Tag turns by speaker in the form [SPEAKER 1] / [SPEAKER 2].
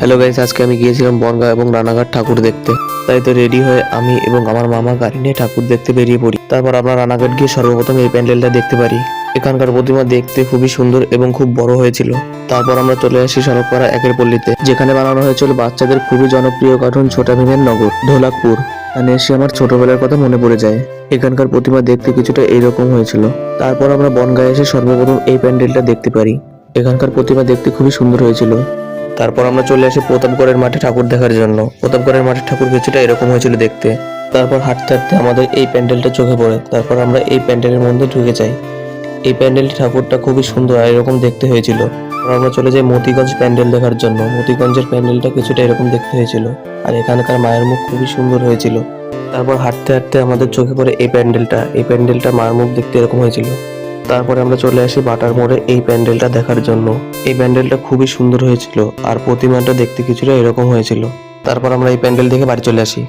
[SPEAKER 1] Hello guys, আজকে আমি গিয়েছিলাম বনগাঁ এবং রানাঘাট ঠাকুর দেখতে। তাই তো রেডি হয়ে আমি এবং আমার মামা গাড়ি নিয়ে ঠাকুর দেখতে বেরিয়ে পড়ি। তারপর আমরা রানাঘাট গিয়ে সর্বপ্রথম এই প্যান্ডেলটা দেখতে পারি। এখানকার প্রতিমা দেখতে খুবই সুন্দর এবং খুব বড় হয়েছিল। তারপর আমরা চলে আসি সড়কপাড়া একের পল্লীতে, যেখানে বানানো হয়েছিল বাচ্চাদের খুবই জনপ্রিয় কার্টুন ছোটা ভীমের নগর ঢোলাকপুর। এখানে এসে আমার ছোটবেলার কথা মনে পড়ে যায়। এখানকার প্রতিমা দেখতে কিছুটা এইরকম হয়েছিল। তারপর আমরা বনগাঁ এসে সর্বপ্রথম এই প্যান্ডেলটা দেখতে পারি। এখানকার প্রতিমা দেখতে খুবই সুন্দর হয়েছিল। তারপর আমরা চলে আসি প্রতাপগড়ের মাঠে ঠাকুর দেখার জন্য। প্রতাপগড়ের মাঠে ঠাকুর কিছুটা এরকম হয়েছিল দেখতে। তারপর হাঁটতে হাঁটতে আমাদের এই প্যান্ডেলটা চোখে পড়ে। তারপর আমরা এই প্যান্ডেলের মধ্যে ঢুকে যাই। এই প্যান্ডেলটি ঠাকুরটা খুবই সুন্দর আর এরকম দেখতে হয়েছিল। তারপর আমরা চলে যাই মতিগঞ্জ প্যান্ডেল দেখার জন্য। মতিগঞ্জের প্যান্ডেলটা কিছুটা এরকম দেখতে হয়েছিল আর এখানকার মায়ের মুখ খুবই সুন্দর হয়েছিল। তারপর হাঁটতে হাঁটতে আমাদের চোখে পড়ে এই প্যান্ডেলটা। এই প্যান্ডেলটা মায়ের মুখ দেখতে এরকম হয়েছিল। তারপরে আমরা চলে আসি বাটার মোড়ে এই প্যান্ডেলটা দেখার জন্য। এই প্যান্ডেলটা খুবই সুন্দর হয়েছিল আর প্রতিমাটা দেখতে কিছুটা এরকম হয়েছিল। তারপর আমরা এই প্যান্ডেল দেখে বাড়ি চলে আসি।